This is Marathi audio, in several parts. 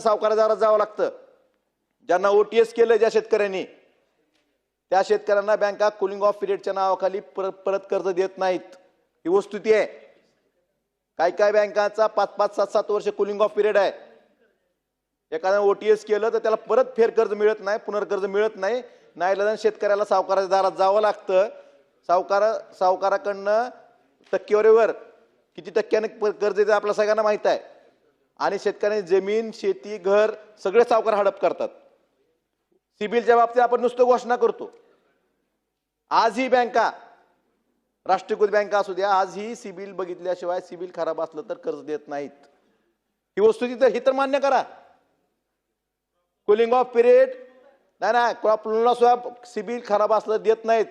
सावकाराला जावं लागतं। ज्यांना ओटीएस केलं ज्या शेतकऱ्यांनी, त्या शेतकऱ्यांना बँका कुलिंग ऑफ पिरियडच्या नावाखाली परत कर्ज देत नाहीत। ही वस्तुस्थिती आहे। काय बँकांचा 5-5, 7-7 वर्ष कुलिंग ऑफ पिरियड आहे। एखाद्याने ओटीएस केलं तर त्याला परत फेर कर्ज मिळत नाही, पुनर्कर्ज मिळत नाही। नाईलाजाने शेतकऱ्याला सावकाराच्या दारात जावं लागतं। सावकाराकडनं टक्केवारीवर किती टक्क्याने कर्ज देते आपल्या सगळ्यांना माहित आहे। आणि शेतकऱ्यांनी जमीन, शेती, घर सगळे सावकार हडप करतात। सिबिलच्या बाबतीत आपण नुसतं घोषणा करतो। आजही बँका, राष्ट्रीयकृत बँका असू द्या, आजही सिबिल बघितल्याशिवाय, सिबिल खराब असलं तर कर्ज देत नाहीत। ही वस्तुस्थिती ही तर मान्य करा। कुलिंग ऑफ पिरियड नाही, क्रॉप लोनला सुद्धा सिबिल खराब असलं देत नाहीत।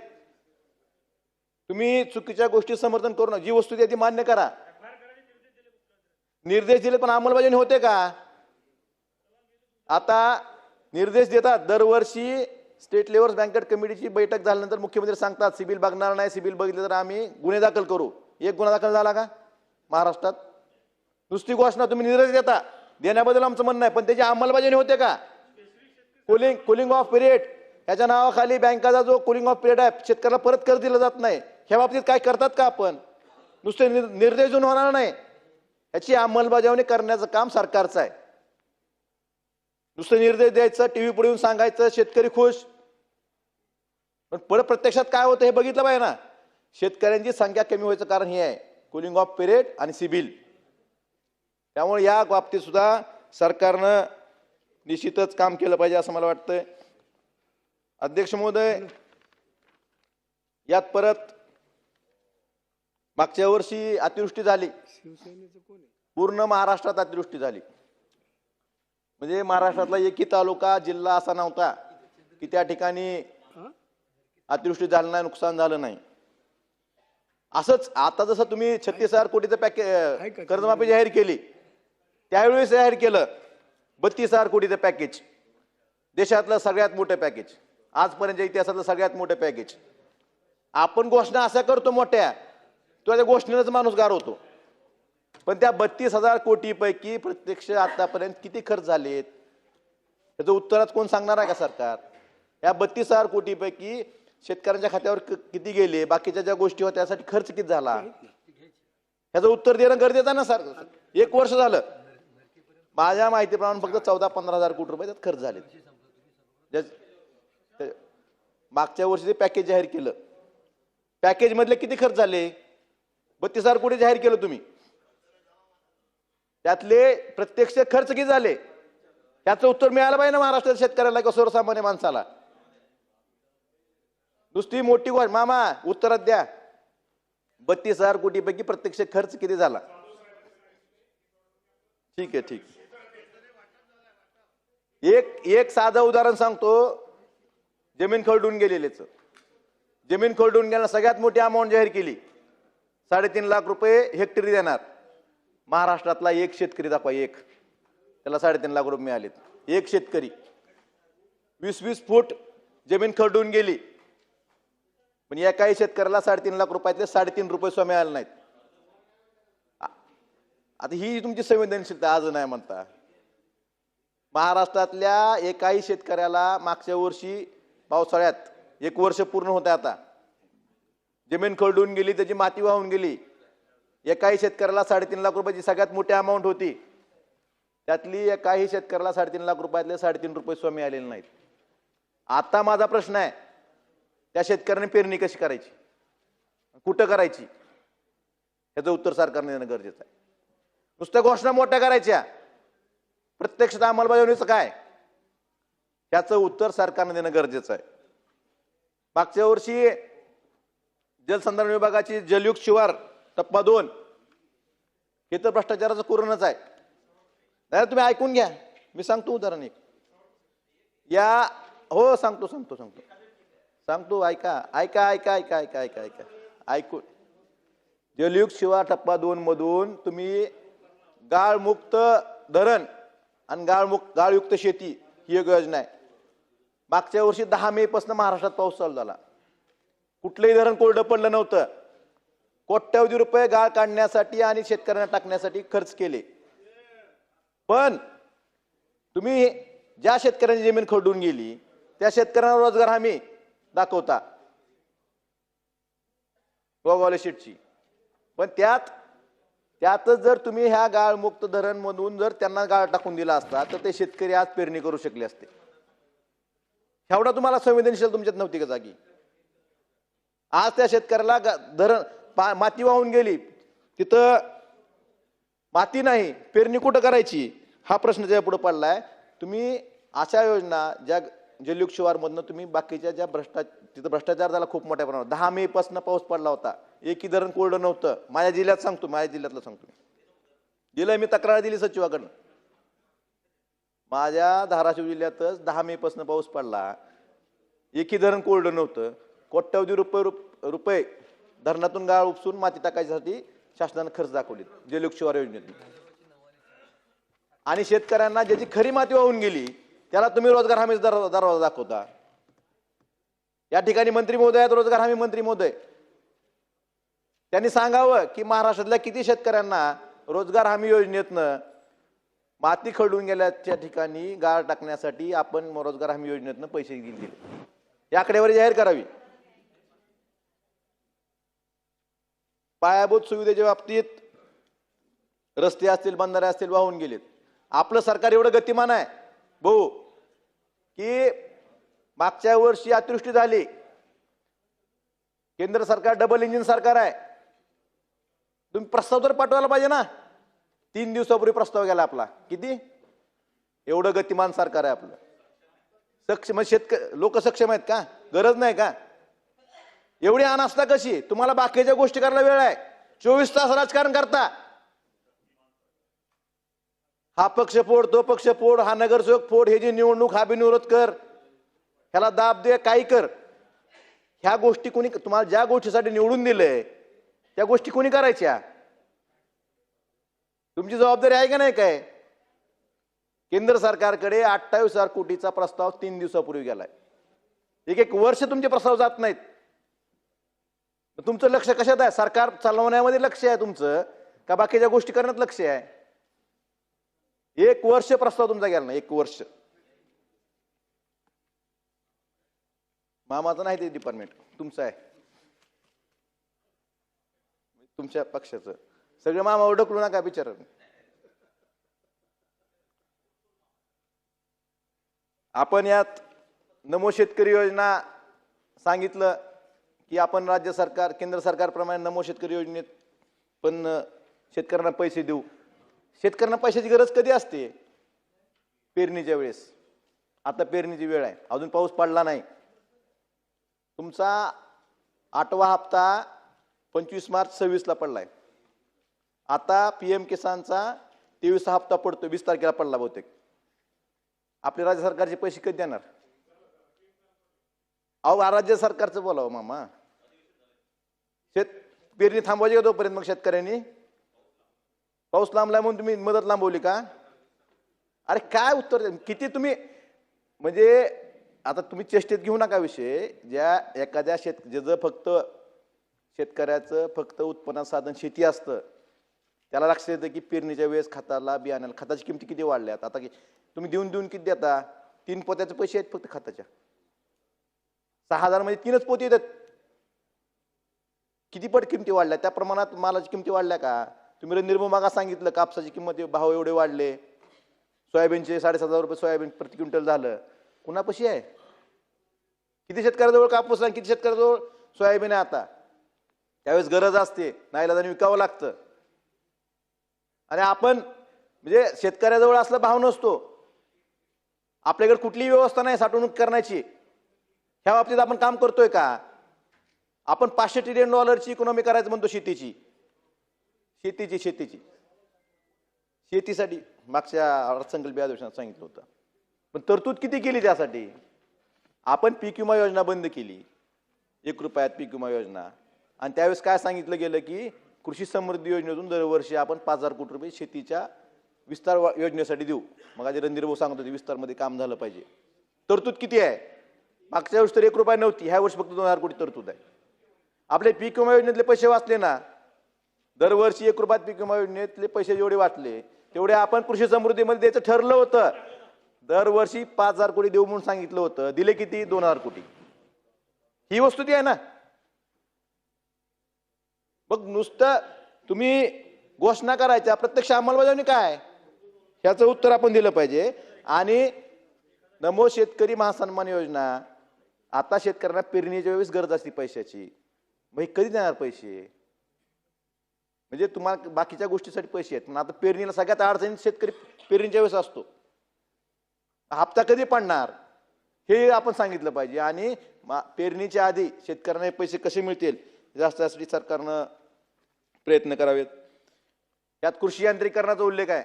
तुम्ही चुकीच्या गोष्टी समर्थन करू नका। जी वस्तुस्थिती ती मान्य करा। निर्देश दिले पण अंमलबजावणी होते का? आता निर्देश देतात दरवर्षी। स्टेट लेव्हल बँकेट कमिटीची बैठक झाल्यानंतर मुख्यमंत्री सांगतात सिबिल बघणार नाही, सिबिल बघितलं तर आम्ही गुन्हे दाखल करू। एक गुन्हा दाखल झाला का महाराष्ट्रात? नुसती घोषणा तुम्ही निर्देश देता, देण्याबद्दल आमचं म्हणणं आहे, पण त्याची अंमलबजावणी होते का? कुलिंग ऑफ पिरियड याच्या नावाखाली बँकाचा जो कुलिंग ऑफ पिरियड आहे, शेतकऱ्याला परत कर्ज दिलं जात नाही। ह्या बाबतीत काय करतात का आपण? नुसते निर्देश देऊन होणार नाही, याची अंमलबजावणी करण्याचं काम सरकारचं आहे। नुसतं निर्देश द्यायचं, टीव्ही पुढे येऊन सांगायचं शेतकरी खुश, पण परत प्रत्यक्षात काय होतं हे बघितलं पाहिजे ना। शेतकऱ्यांची संख्या कमी व्हायचं कारण हे आहे, कुलिंग ऑफ पिरियड आणि सिबिल। त्यामुळे या बाबतीत सुद्धा सरकारनं निश्चितच काम केलं पाहिजे असं मला वाटतंय। अध्यक्ष महोदय, यात परत मागच्या वर्षी अतिवृष्टी झाली, पूर्ण महाराष्ट्रात अतिवृष्टी झाली। म्हणजे महाराष्ट्रातला एकही तालुका, जिल्हा असा नव्हता की त्या ठिकाणी अतिवृष्टी झाली नाही, नुकसान झालं नाही। असंच आता जसं तुम्ही 36,000 कोटीचं पॅकेज कर्जमाफी जाहीर केली, त्यावेळेस जाहीर केलं 32,000 कोटीचं पॅकेज, देशातलं सगळ्यात मोठं पॅकेज, आजपर्यंतच्या इतिहासातलं सगळ्यात मोठं पॅकेज। आपण घोषणा अशा करतो मोठ्या, तो त्या घोषणेनंच माणूस गार होतो। पण त्या 32,000 कोटी पैकी प्रत्यक्ष आतापर्यंत किती खर्च झालेत त्याचं उत्तरात कोण सांगणार आहे का सरकार? या 32,000 कोटी पैकी शेतकऱ्यांच्या खात्यावर किती गेले, बाकीच्या ज्या गोष्टी होत्या त्यासाठी खर्च किती झाला, ह्याचं उत्तर देणं गरजेचं ना सर। 1 वर्ष झालं, माझ्या माहितीप्रमाणे फक्त 14-15,000 कोटी रुपये त्यात खर्च झाले। मागच्या वर्षी ते पॅकेज जाहीर केलं, पॅकेज मधले किती खर्च झाले? 32,000 कोटी जाहीर केलं तुम्ही, त्यातले प्रत्यक्ष खर्च किती झाले याचं उत्तर मिळालं पाहिजे ना महाराष्ट्राच्या शेतकऱ्याला किंवा सर्वसामान्य माणसाला। नुसती मोठी गोष्ट मामा उत्तरात द्या, 32,000 कोटी पैकी प्रत्यक्ष खर्च किती झाला? ठीक आहे, ठीक। एक साधं उदाहरण सांगतो, जमीन खरडून गेलेलेच। जमीन खरडून गेल्याला सगळ्यात मोठी अमाऊंट जाहीर केली, 3.5 लाख रुपये हेक्टरी देणार। महाराष्ट्रातला एक शेतकरी दाखवा, एक, त्याला 3.5 लाख रुपये मिळालेत। एक शेतकरी 20-20 फूट जमीन खरडून गेली, पण एकाही शेतकऱ्याला 3.5 लाख रुपयातले 3.5 रुपये सुद्धा मिळाले नाहीत। आता ही तुमची संवेदनशीलता आज नाही म्हणता। महाराष्ट्रातल्या एकाही शेतकऱ्याला मागच्या वर्षी पावसाळ्यात 1 वर्ष पूर्ण होतं, आता जमीन खरडून गेली, त्याची माती वाहून गेली, एकाही शेतकऱ्याला 3.5 लाख रुपयाची सगळ्यात मोठी अमाऊंट होती, त्यातली एकाही शेतकऱ्याला 3.5 लाख रुपयातले 3.5 रुपये सुद्धा मिळालेले नाहीत। आता माझा प्रश्न आहे, त्या शेतकऱ्याने पेरणी कशी करायची, कुठं करायची, याचं उत्तर सरकारने देणं गरजेचं आहे। नुसत्या घोषणा मोठ्या करायच्या, प्रत्यक्षात अंमलबजावणीचं काय, याचं उत्तर सरकारने देणं गरजेचं आहे। मागच्या वर्षी जलसंधारण विभागाची जलयुक्त शिवार टप्पा 2 हे तर भ्रष्टाचाराचं कुरणच आहे। नाही तुम्ही ऐकून घ्या, मी सांगतो उदाहरण एक, या हो सांगतो ऐका ऐकून। जलयुक्त शिवार टप्पा 2 मधून तुम्ही गाळमुक्त धरण आणि गाळयुक्त शेती ही एक योजना आहे। मागच्या वर्षी 10 मे पासून महाराष्ट्रात पाऊस चालू झाला, कुठलंही धरण कोरडं पडलं नव्हतं। कोट्यवधी रुपये गाळ काढण्यासाठी आणि शेतकऱ्यांना टाकण्यासाठी खर्च केले, पण तुम्ही ज्या शेतकऱ्यांची जमीन खरडून गेली त्या शेतकऱ्यांना रोजगार हमी दाखवता गोगावले शेटची, पण त्यातच जर तुम्ही ह्या गाळमुक्त धरण मधून जर त्यांना गाळ टाकून दिला असता तर ते शेतकरी आज पेरणी करू शकले असते. एवढा तुम्हाला संवेदनशील तुमच्यात नव्हती का जागी? आज त्या शेतकऱ्याला धरण माती वाहून गेली, तिथं माती नाही, पेरणी कुठं करायची हा प्रश्न ज्या पुढे पडलाय. तुम्ही अशा योजना ज्या जलयुक्त शिवार मधनं तुम्ही बाकीच्या ज्या तिथं भ्रष्टाचार झाला खूप मोठ्या प्रमाणात. 10 मे पासून पाऊस पडला होता, एकही धरण कोरडं नव्हतं. माझ्या जिल्ह्यात सांगतो, माझ्या जिल्ह्यातलं सांगतो, दिलंय मी तक्रार दिली सचिवाकडनं. माझ्या धाराशिव जिल्ह्यातच 10 मे पासून पाऊस पडला, एकही धरण कोरडं नव्हतं. कोट्यवधी रुपये धरणातून गाळ उपसून माती टाकायसाठी शासनाने खर्च दाखवले जलयुक्त शिवार योजनेतून. आणि शेतकऱ्यांना ज्याची खरी माती वाहून गेली त्याला तुम्ही रोजगार हमी दरवाजा दाखवता. या ठिकाणी मंत्री महोदय आहेत, रोजगार हमी मंत्री महोदय, त्यांनी सांगावं की महाराष्ट्रातल्या किती शेतकऱ्यांना रोजगार हमी योजनेतनं माती खरडून गेल्याच्या ठिकाणी गाळ टाकण्यासाठी आपण रोजगार हमी योजनेतनं पैसे दिले, या आकडेवारी जाहीर करावी. पायाभूत सुविधेच्या बाबतीत रस्ते असतील, बंधारे असतील, वाहून गेलेत. आपलं सरकार एवढं गतिमान आहे भाऊ की मागच्या वर्षी अतिवृष्टी झाली, केंद्र सरकार डबल इंजिन सरकार आहे. तुम्ही प्रस्ताव तर पाठवायला पाहिजे ना. 3 दिवसापूर्वी प्रस्ताव गेला आपला. किती एवढं गतिमान सरकार आहे आपलं. सक्षम लोक सक्षम आहेत का? गरज नाही का? एवढी अनास्था कशी? तुम्हाला बाकीच्या गोष्टी करायला वेळ आहे, 24 तास राजकारण करता. हा पक्ष फोड, तो पक्ष फोड, हा नगरसेवक फोड, हे जी निवडणूक हा बिनविरोध कर, ह्याला दाब दे, काही कर. ह्या गोष्टी कोणी, तुम्हाला ज्या गोष्टीसाठी निवडून दिलंय त्या गोष्टी कोणी करायच्या? तुमची जबाबदारी आहे का नाही? काय केंद्र सरकारकडे 28,000 कोटीचा प्रस्ताव 3 दिवसापूर्वी गेलाय. एक वर्ष तुमचे प्रस्ताव जात नाहीत. तुमचं लक्ष कशात आहे? सरकार चालवण्यामध्ये लक्ष आहे तुमचं का बाकीच्या गोष्टी करण्यात लक्ष आहे? 1 वर्ष प्रस्ताव तुमचा गेला नाही, 1 वर्ष. मामाचं नाही ते डिपार्टमेंट, तुमचं आहे, तुमच्या पक्षाचं. सगळे मामावर ढकलू नका बिचारा. आपण यात नमो शेतकरी योजना सांगितलं की आपण राज्य सरकार, केंद्र सरकारप्रमाणे नमो शेतकरी योजनेत पण शेतकऱ्यांना पैसे देऊ. शेतकऱ्यांना पैशाची गरज कधी असते? पेरणीच्या वेळेस. आता पेरणीची वेळ आहे, अजून पाऊस पडला नाही. तुमचा 8वा हप्ता 25 मार्च 26 ला पडलाय. आता PM किसानचा 23 हप्ता पडतो, 20 तारखेला पडला बहुतेक. आपले राज्य सरकारचे पैसे कधी देणार? अहो राज्य सरकारचं बोलावं मामा. पेरणी थांबवायची का तोपर्यंत? मग शेतकऱ्यांनी पाऊस लांबलाय म्हणून तुम्ही मदत लांबवली का? अरे काय उत्तर किती तुम्ही, म्हणजे आता तुम्ही चेष्टेत घेऊ नका विषय. ज्या एखाद्या ज्याचं फक्त शेतकऱ्याचं फक्त उत्पन्न साधन शेती असतं त्याला लक्षात येतं की पेरणीच्या वेळेस खताला, बियाण्याला, खताची किमती किती वाढल्यात. आता तुम्ही देऊन किती देता? 3 पोत्याचे पैसे आहेत फक्त खताच्या. 6,000 मध्ये 3च पोती येतात. किती पट किमती वाढल्या? त्या प्रमाणात मालाची किमती वाढल्या का? तुम्ही निर्ममागा सांगितलं कापसाची किंमत, भाव एवढे वाढले. सोयाबीनचे 7,500 रुपये सोयाबीन प्रति क्विंटल झालं. कुणापाशी आहे? किती शेतकऱ्याजवळ कापूस आहे, किती शेतकऱ्याजवळ सोयाबीन आहे? आता त्यावेळेस गरज असते, नाईलाजाने विकावं लागतं. आणि आपण म्हणजे शेतकऱ्याजवळ असला भाव नसतो. आपल्याकडे कुठलीही व्यवस्था नाही साठवणूक करण्याची. ह्या बाबतीत आपण काम करतोय का? आपण $500 ट्रिलियन इकॉनॉमी करायचं म्हणतो शेतीची. शेतीसाठी मागच्या अर्थसंकल्पीय अधिवेशनात सांगितलं होतं, पण तरतूद किती केली त्यासाठी? आपण पीक विमा योजना बंद केली, 1 रुपयात पीक विमा योजना. आणि त्यावेळेस काय सांगितलं गेलं की कृषी समृद्धी योजनेतून दरवर्षी आपण 5,000 कोटी रुपये शेतीच्या विस्तार योजनेसाठी देऊ. मग आज रणधीर भाऊ सांगत होते विस्तारमध्ये काम झालं पाहिजे. तरतूद किती आहे? मागच्या वर्षी तर 1 रुपया नव्हती, ह्या वर्षी फक्त 2,000 कोटी तरतूद आहे. आपले पीक विमा योजनेतले पैसे वाचले ना, दरवर्षी 1 रुपयात पीक विमा योजनेतले पैसे जेवढे वाचले तेवढे आपण कृषी समृद्धीमध्ये द्यायचं ठरलं होतं. दरवर्षी 5,000 कोटी देऊ म्हणून सांगितलं होतं, दिले किती? 2,000 कोटी. ही वस्तुस्थिती आहे ना. मग नुसतं तुम्ही घोषणा करायच्या, प्रत्यक्ष अंमलबजावणी काय ह्याचं उत्तर आपण दिलं पाहिजे. आणि नमो शेतकरी महासन्मान योजना, आता शेतकऱ्यांना पेरणीच्या वेळेस गरज असते पैशाची, मग कधी देणार पैसे? म्हणजे तुम्हाला बाकीच्या गोष्टीसाठी पैसे आहेत, पण आता पेरणीला सगळ्यात अडचणीत शेतकरी पेरणीच्या वेळेस असतो. हप्ता कधी पडणार हे आपण सांगितलं पाहिजे. आणि पेरणीच्या आधी शेतकऱ्यांना पैसे कसे मिळतील यासाठी सरकारनं प्रयत्न करावेत. यात कृषी यांत्रिकीकरणाचा उल्लेख आहे.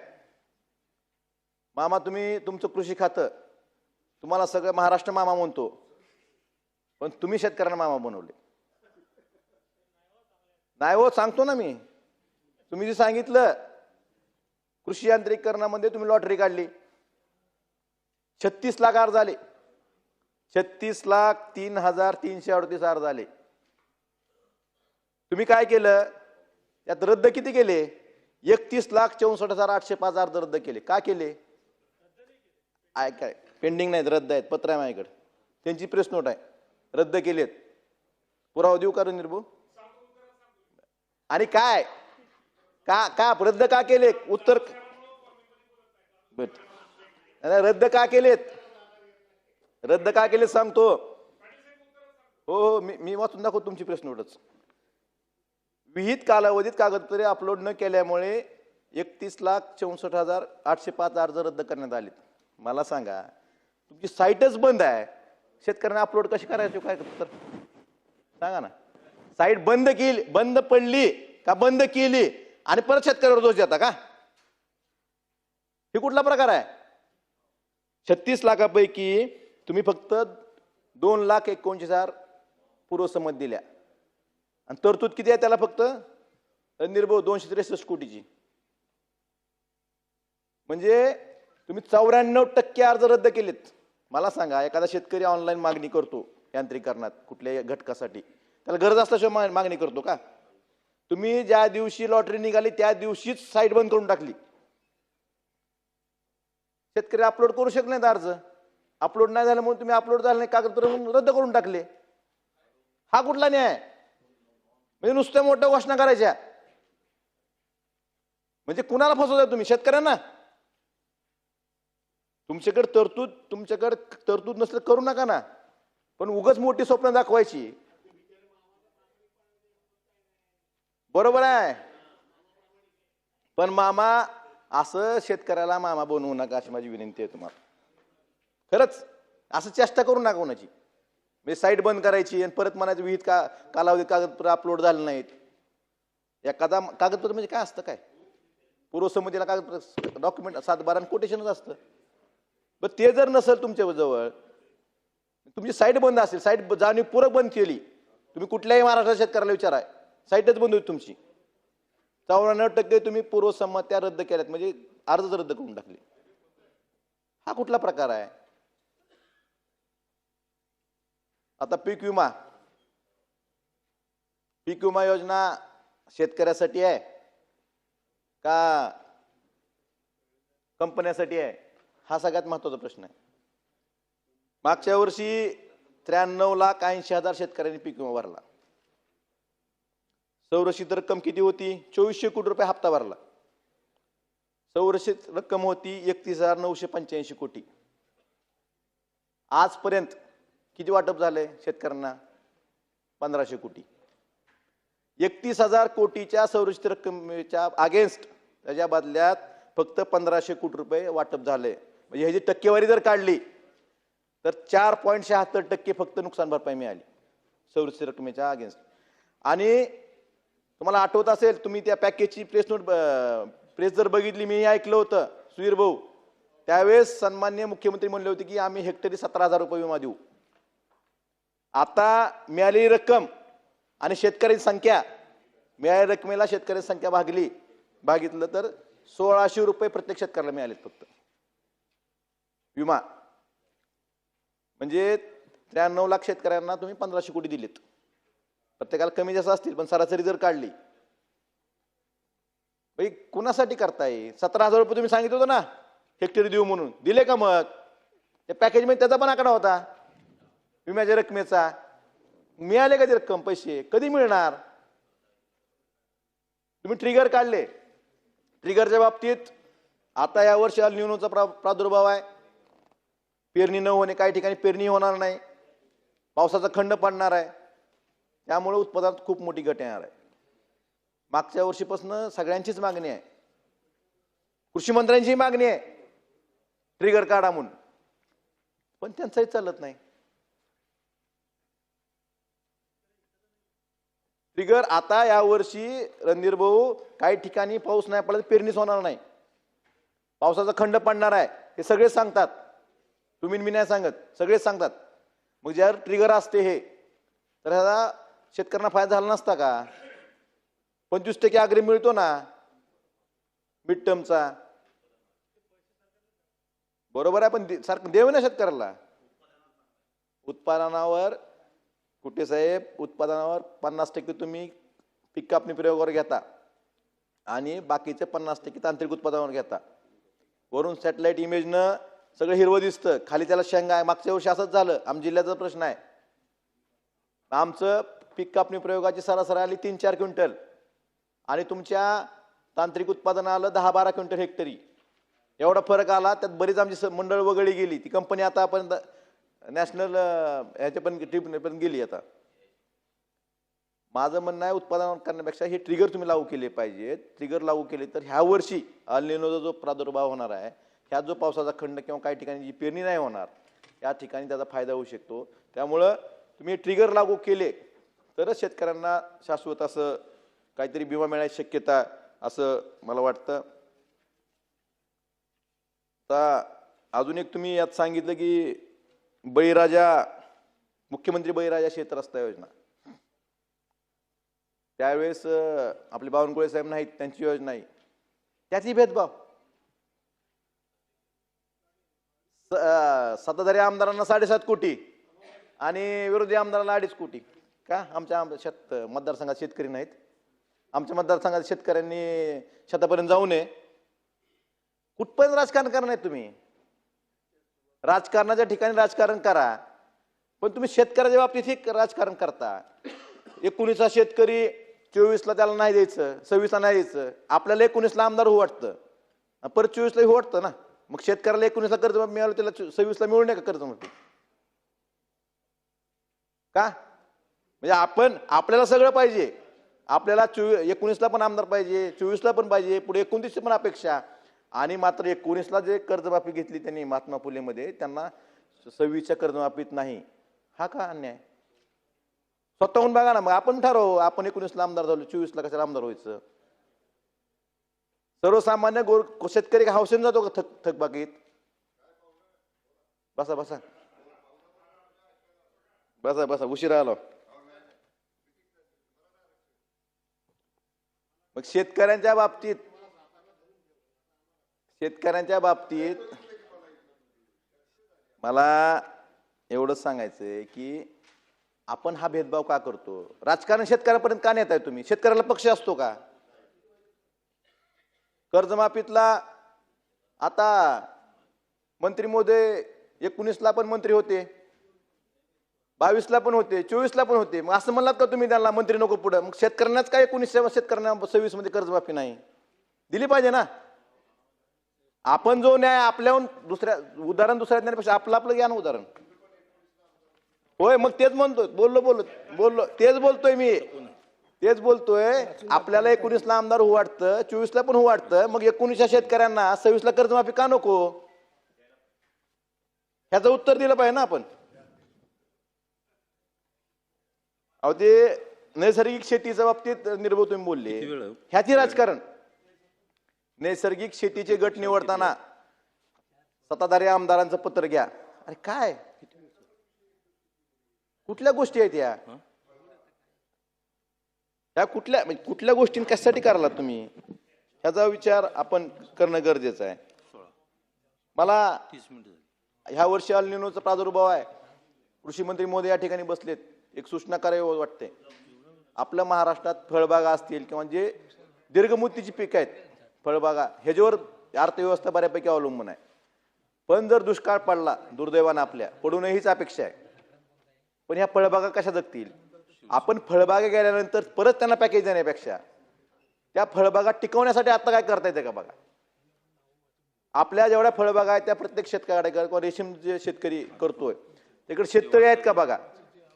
मामा, तुम्ही तुमचं कृषी खातं तुम्हाला सगळं महाराष्ट्र मामा म्हणतो, पण तुम्ही शेतकऱ्यांना मामा बनवले नाही हो. सांगतो ना मी, तुम्ही जे सांगितलं कृषी यांत्रिकीकरणामध्ये तुम्ही लॉटरी काढली, 36 लाख अर्ज आले, 36,03,338 अर्ज आले. तुम्ही काय केलं? यात रद्द किती केले? 31,64,805 अर्ज रद्द केले. का केले? काय पेंडिंग नाहीत, रद्द आहेत. पत्र आहे माझ्याकडे, त्यांची प्रेस नोट आहे. रद्द केलेत. पुरावा देऊ का निर्भू? आणि काय का का रद्द का केले? उत्तर रद्द का केलेत? रद्द का केले सांगतो. हो, मी वाचून दाखवतो तुमची प्रेस नोटच. विहित कालावधीत कागदपत्रे अपलोड न केल्यामुळे 31,64,805 अर्ज रद्द करण्यात आले. मला सांगा, तुमची साईटच बंद आहे, शेतकऱ्यांना अपलोड कशी करायची? काय तर सांगा ना. साईट बंद केली, बंद पडली का बंद केली आणि परत शेतकऱ्यावर दोष देता का? हे कुठला प्रकार आहे? 36 लाखापैकी तुम्ही फक्त 2,29,000 पूर्वसंमत दिल्या, आणि तरतूद किती आहे त्याला? फक्त निर्भव 263 कोटीची. म्हणजे तुम्ही 94% अर्ज रद्द केलेत. मला सांगा, एखादा शेतकरी ऑनलाईन मागणी करतो यांत्रिकीकरणात कुठल्याही घटकासाठी, त्याला गरज असल्याशिवाय मागणी करतो का? तुम्ही ज्या दिवशी लॉटरी निघाली त्या दिवशीच साईट बंद करून टाकली. शेतकरी अपलोड करू शकत नाहीत अर्ज. अपलोड नाही झाल्यामुळे तुम्ही अपलोड झालं नाही, कागदपत्र रद्द करून टाकले. हा कुठला न्याय? म्हणजे नुसत्या मोठ्या घोषणा करायच्या, म्हणजे कुणाला फसवताय तुम्ही? शेतकऱ्यांना. तुमच्याकडे तरतूद नसलं करू नका ना, पण उगाच मोठी स्वप्न दाखवायची. बरोबर आहे, पण मामा असं शेतकऱ्याला मामा बनवू नका अशी माझी विनंती आहे तुम्हाला. खरंच असं चेष्टा करू नका कोणाची. म्हणजे साईट बंद करायची आणि परत म्हणायचं विहित कालावधीत कागदपत्र अपलोड झाले नाहीत. एखादा कागदपत्र म्हणजे काय असतं? काय पूर्वसंमतीला कागदपत्र, डॉक्युमेंट, 7/12 कोटेशनच असतं. पण ते जर नसेल तुमच्या जवळ, तुमची साईट बंद असेल, साईट जाणीवपूर्वक बंद केली, तुम्ही कुठल्याही महाराष्ट्र शेतकऱ्याला विचारा, साईटच बंद होईल तुमची. 94% तुम्ही पूर्वसंमत्या रद्द केल्यात, म्हणजे अर्जच रद्द करून टाकले. हा कुठला प्रकार आहे? आता पीक विमा योजना शेतकऱ्यासाठी आहे का कंपन्यासाठी आहे? हा सगळ्यात महत्त्वाचा प्रश्न आहे. मागच्या वर्षी 93,80,000 शेतकऱ्यांनी पीक विमा भरला. संरक्षित रक्कम किती होती? 2400 कोटी रुपये हप्ता भरला. संरक्षित रक्कम होती 31,985 कोटी. आजपर्यंत किती वाटप झाले शेतकऱ्यांना? 1,500 कोटी. 31,000 कोटीच्या संरक्षित रक्कमेच्या अगेन्स्ट त्याच्या बदल्यात फक्त 1,500 कोटी रुपये वाटप झाले. म्हणजे ह्याची टक्केवारी जर काढली तर 4.76% फक्त नुकसान भरपाई मिळाली संरक्षित रकमेच्या अगेन्स्ट. आणि तुम्हाला आठवत असेल, तुम्ही त्या पॅकेजची प्रेस जर बघितली, मी ऐकलं होतं सुधीर भाऊ, त्यावेळेस सन्माननीय मुख्यमंत्री म्हणले होते की आम्ही हेक्टरी 17,000 रुपये विमा देऊ. आता मिळालेली रक्कम आणि शेतकऱ्यांची संख्या, मिळालेल्या रकमेला शेतकऱ्यांची संख्या भागितलं तर 1,600 रुपये प्रत्येक शेतकऱ्याला मिळालेत फक्त विमा. म्हणजे 93 लाख शेतकऱ्यांना तुम्ही 1,500 कोटी दिलेत. प्रत्येकाला कमी जास्त असतील, पण सरासरी जर काढली, भाई कुणासाठी करताय? 17,000 रुपये तुम्ही सांगितलं होतं ना हेक्टरी देऊ म्हणून, दिले का? मग त्या पॅकेजमध्ये त्याचा पण आकडा होता विम्याच्या रकमेचा. मिळाले का ती रक्कम, पैसे कधी मिळणार? तुम्ही ट्रिगर काढले. ट्रिगरच्या बाबतीत आता या वर्षी अल निनोचा प्रादुर्भाव आहे. पेरणी न होणे, काही ठिकाणी पेरणी होणार नाही, पावसाचा खंड पडणार आहे, त्यामुळे उत्पादनात खूप मोठी घट येणार आहे. मागच्या वर्षीपासून सगळ्यांचीच मागणी आहे, कृषी मंत्र्यांची मागणी आहे ट्रिगर काढा म्हणून, पण त्यांचंही चालत नाही. ट्रिगर आता या वर्षी रणधीर भाऊ काही ठिकाणी पाऊस नाही पडला, पेरणीच होणार नाही, पावसाचा खंड पडणार आहे, हे सगळे सांगतात. तुम्ही मी नाही सांगत, सगळेच सांगतात. मग जर ट्रिगर असते हे, तर ह्याचा शेतकऱ्यांना फायदा झाला नसता का? 25% अग्री मिळतो ना मिड टर्मचा, बरोबर आहे, पण सारखं देऊ ना शेतकऱ्याला. उत्पादनावर कुठे साहेब, उत्पादनावर 50% तुम्ही पीक कापणी प्रयोगावर घेता आणि बाकीचे 50% तांत्रिक उत्पादनावर घेता. वरून सॅटेलाइट इमेजनं सगळं हिरवं दिसतं, खाली त्याला शेंगा आहे. मागच्या वर्षी असंच झालं. आमच्या जिल्ह्याचा प्रश्न आहे, आमचं पीक कापणी प्रयोगाची सरासरी आली 3-4 क्विंटल आणि तुमच्या तांत्रिक उत्पादन आलं 10-12 क्विंटल हेक्टरी. एवढा फरक आला. त्यात बरीच आमची मंडळ वगळली गेली. ती कंपनी आता आपण नॅशनल ह्याच्या पण ट्रिप पण गेली. आता माझं म्हणणं आहे, उत्पादन करण्यापेक्षा हे ट्रिगर तुम्ही लागू केले पाहिजेत. ट्रिगर लागू केले तर ह्या वर्षी अल निनोचा जो प्रादुर्भाव होणार आहे, ह्या जो पावसाचा खंड किंवा काही ठिकाणी जी पेरणी नाही होणार, त्या ठिकाणी त्याचा फायदा होऊ शकतो. त्यामुळं तुम्ही ट्रिगर लागू केले तरच शेतकऱ्यांना शाश्वत असं काहीतरी विमा मिळण्याची शक्यता असं मला वाटतं. आता अजून एक तुम्ही यात सांगितलं की बळीराजा, मुख्यमंत्री बळीराजा शेत रस्ता योजना, त्यावेळेस आपले बावनकुळे साहेब नाहीत, त्यांची योजना नाही, त्याची भेदभाव. सत्ताधारी आमदारांना 7.5 कोटी आणि विरोधी आमदारांना 2.5 कोटी. का? आमच्या मतदारसंघात शेतकरी नाहीत? आमच्या मतदारसंघात शेतकऱ्यांनी शेतापर्यंत जाऊ नये? कुठपर्यंत राजकारण करणार तुम्ही? राजकारणाच्या ठिकाणी राजकारण करा, पण तुम्ही शेतकऱ्याच्या बाबतीत हे राजकारण करता. 19 शेतकरी 24ला त्याला नाही द्यायचं, 26ला नाही द्यायचं. आपल्याला 19ला आमदार होऊ वाटतं, परत 24ला होऊ वाटतं ना. मग शेतकऱ्याला 19ला कर्ज मिळालं, त्याला 26ला मिळू नये का कर्जमाफी? का? म्हणजे आपल्याला सगळं पाहिजे. आपल्याला 19ला पण आमदार पाहिजे, 24ला पण पाहिजे, पुढे 29ची पण अपेक्षा. आणि मात्र 19ला जे कर्जमाफी घेतली त्यांनी महात्मा फुलेमध्ये, त्यांना 26च्या कर्जमाफीत नाही. हा का अन्याय? स्वतःहून बघा ना. मग आपण ठरवू, आपण 19ला आमदार झालो, 24ला कशाला आमदार व्हायचं? सर्वसामान्य शेतकरी हौसेन जातो का थकबाकीत? बसा बसा बसा बसा, उशिरा आलो. मग शेतकऱ्यांच्या बाबतीत मला एवढंच सांगायचंय की आपण हा भेदभाव का करतो? राजकारण शेतकऱ्यापर्यंत का नेताय तुम्ही? शेतकऱ्याला पक्ष असतो का? कर्जमाफीतला आता मंत्री महोदय 19ला पण मंत्री होते, 22ला पण होते, 24ला पण होते. मग असं म्हणलात का तुम्ही त्यांना मंत्री नको पुढे? मग शेतकऱ्यांनाच काय 19 शेतकऱ्यांना 26 मध्ये कर्जमाफी नाही दिली पाहिजे ना. आपण जो न्याय आपल्याहून दुसऱ्या ज्ञानापेक्षा आपलं ज्ञान उदाहरण. होय, मग तेच म्हणतोय, बोललो तेच बोलतोय मी, तेच बोलतोय. आपल्याला 19ला आमदार होऊ वाटतं, 24ला पण होऊ वाटतं, मग 19 शेतकऱ्यांना 26ला कर्जमाफी का नको? ह्याचं उत्तर दिलं पाहिजे ना आपण. अहो, ते नैसर्गिक शेतीच्या बाबतीत निर्भय तुम्ही बोलले, ह्याची राजकारण. नैसर्गिक शेतीचे गट निवडताना सत्ताधारी आमदारांचं पत्र घ्या. अरे काय कुठल्या गोष्टी आहेत या कुठल्या गोष्टी कशासाठी करायला तुम्ही? ह्याचा विचार आपण करणं गरजेचं आहे. मला ह्या वर्षी अल निनोचा प्रादुर्भाव आहे. कृषी मंत्री मोदी या ठिकाणी बसलेत. एक सूचना करावी वाटते. आपल्या महाराष्ट्रात फळबागा असतील किंवा जे दीर्घ मुदतीची पीक आहेत, फळबागा, ह्याच्यावर अर्थव्यवस्था बऱ्यापैकी अवलंबून आहे. पण जर दुष्काळ पडला दुर्दैवानं आपल्या पडू नये हीच अपेक्षा आहे, पण ह्या फळबागा कशा जगतील? आपण फळबागा गेल्यानंतर परत त्यांना पॅकेज देण्यापेक्षा त्या फळबागा टिकवण्यासाठी आता काय करता येते का बघा. आपल्या जेवढ्या फळबागा आहेत त्या प्रत्येक शेतकऱ्याकडे किंवा रेशीम जे शेतकरी करतोय तिकडे शेततळे आहेत का बघा.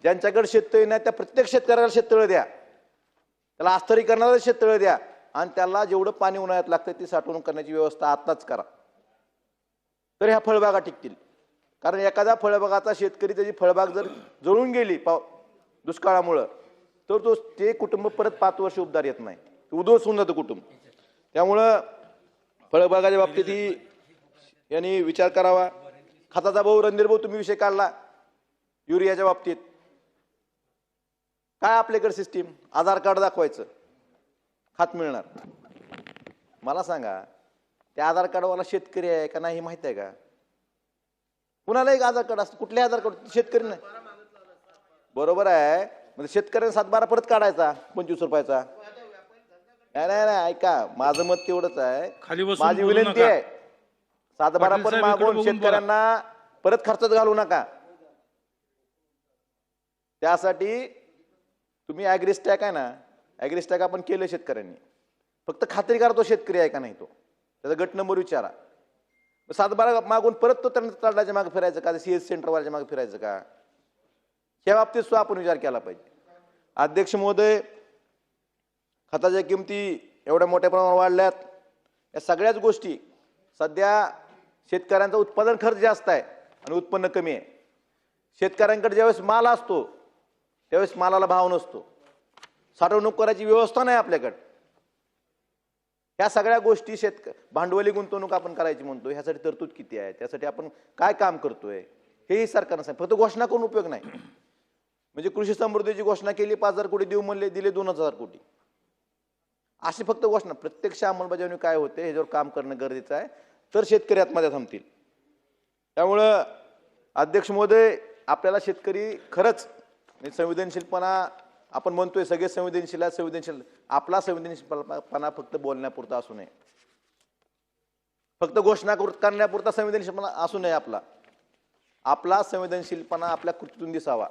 ज्यांच्याकडे शेततळे नाही त्या प्रत्येक शेतकऱ्याला शेततळे द्या, त्याला आस्तरीकरणाला शेततळे द्या आणि त्याला जेवढं पाणी उन्हाळ्यात लागतं ती साठवणूक करण्याची व्यवस्था आताच करा, तर ह्या फळबागा टिकतील. कारण एखादा फळबागाचा शेतकरी त्याची फळबाग जर जळून गेली दुष्काळामुळं तर ते कुटुंब परत 5 वर्ष उबदार येत नाही, उद्ध्वस्त होऊन जातं कुटुंब. त्यामुळं फळबागाच्या बाबतीत ही यांनी विचार करावा. खताचा भाऊ रणधीर भाऊ तुम्ही विषय काढला युरियाच्या बाबतीत. काय आपल्याकडे सिस्टीम? आधार कार्ड दाखवायचं खत मिळणार. मला सांगा त्या आधार कार्डवाला शेतकरी आहे का नाही माहित आहे का? कुणाला एक आधार कार्ड असतं, कुठले आधार कार्ड? शेतकरी नाही. बरोबर आहे, म्हणजे शेतकऱ्याने 7-12 परत काढायचा 25 रुपयाचा. नाही ऐका, माझं मत तेवढंच आहे, माझी विनंती आहे 7-12 पण मागून शेतकऱ्यांना परत खर्चात घालू नका. त्यासाठी तुम्ही ॲग्रिस्टॅक आहे ना, ॲग्रिस्टॅक आपण केलं शेतकऱ्यांनी, फक्त खात्री करा तो शेतकरी आहे का नाही, तो त्याचा गट नंबर विचारा. 7-12 मागून परत तो त्यांना तळाच्या मागे फिरायचं का? CS सेंटरवाल्याच्या मागे फिरायचं का? ह्या बाबतीत सुद्धा आपण विचार केला पाहिजे. अध्यक्ष महोदय, खताच्या किमती एवढ्या मोठ्या प्रमाणावर वाढल्यात. या सगळ्याच गोष्टी सध्या शेतकऱ्यांचा उत्पादन खर्च जास्त आहे आणि उत्पन्न कमी आहे. शेतकऱ्यांकडे ज्यावेळेस माल असतो त्यावेळेस मालाला भाव नसतो, साठवणूक करायची व्यवस्था नाही आपल्याकडे. ह्या सगळ्या गोष्टी भांडवली गुंतवणूक आपण करायची म्हणतो, ह्यासाठी तरतूद किती आहे, त्यासाठी आपण काय काम करतोय हेही सरकारनं सांग. फक्त घोषणा करून उपयोग नाही. म्हणजे कृषी समृद्धीची घोषणा केली, 5,000 कोटी देऊ म्हणले, दिले 2,000 कोटी. अशी फक्त घोषणा, प्रत्यक्ष अंमलबजावणी काय होते ह्याच्यावर काम करणं गरजेचं आहे, तर शेतकरी आत्महत्या थांबतील. त्यामुळं अध्यक्ष महोदय, आपल्याला शेतकरी खरंच संवेदनशीलपणा आपण म्हणतोय, सगळे संवेदनशील आहे, संवेदनशील. आपला संवेदनशीलपणा फक्त बोलण्यापुरता असू नये, फक्त घोषणा करण्यापुरता संवेदनशीलपणा असू नये. आपला संवेदनशीलपणा आपल्या कृतीतून दिसावा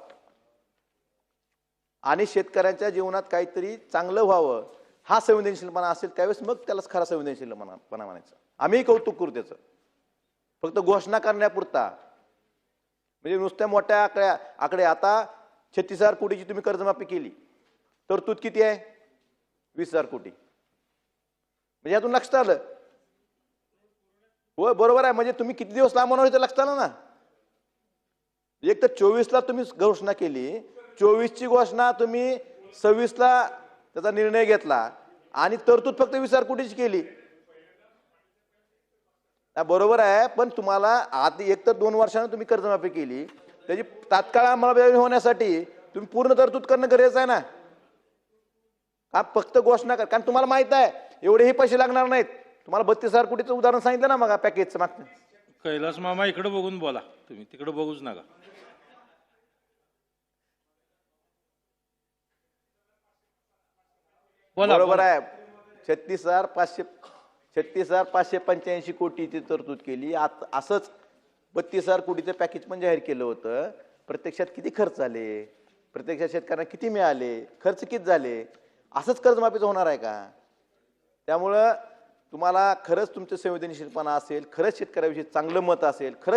आणि शेतकऱ्यांच्या जीवनात काहीतरी चांगलं व्हावं हा संवेदनशीलपणा असेल, त्यावेळेस मग त्यालाच खरा संवेदनशीलपणा म्हणायचं. आम्ही कौतुक करू त्याचं. फक्त घोषणा करण्यापुरता म्हणजे नुसत्या मोठ्या आकडे आता 36,000 कोटीची तुम्ही कर्जमाफी केली, तरतूद किती आहे? 20,000 कोटी. म्हणजे यातून लक्षात आलं. होय बरोबर आहे, म्हणजे तुम्ही किती दिवस लांबवणार होते लक्षात आलं ना. एक तर 24ला तुम्ही घोषणा केली, 24ची घोषणा तुम्ही 26ला त्याचा निर्णय घेतला आणि तरतूद फक्त 20,000 कोटीची केली. बरोबर आहे, पण तुम्हाला आधी एक तर 2 वर्षांनी तुम्ही कर्जमाफी केली, त्याची तात्काळ अंमलबजावणी होण्यासाठी तुम्ही पूर्ण तरतूद करणं गरजेचं आहे ना. का फक्त घोषणा कर? कारण तुम्हाला माहित आहे एवढेही पैसे लागणार नाहीत. तुम्हाला 32,000 कोटीचं उदाहरण सांगितलं ना मग पॅकेजचं मागचं. कैलास मामा इकडे बघून बोला, तुम्ही तिकडे बघूच नका. बरोबर आहे, 36,585 कोटीची तरतूद केली. असंच 32,000 कोटीचं पॅकेज पण जाहीर केलं होतं. प्रत्यक्षात किती खर्च झाले, प्रत्यक्षात शेतकऱ्यांना किती मिळाले, खर्च किती झाले, असंच कर्जमाफीचं होणार आहे का? त्यामुळं तुम्हाला खरंच तुमचं संवेदनशीलपणा असेल, खरंच शेतकऱ्याविषयी चांगलं मत असेल, खरंच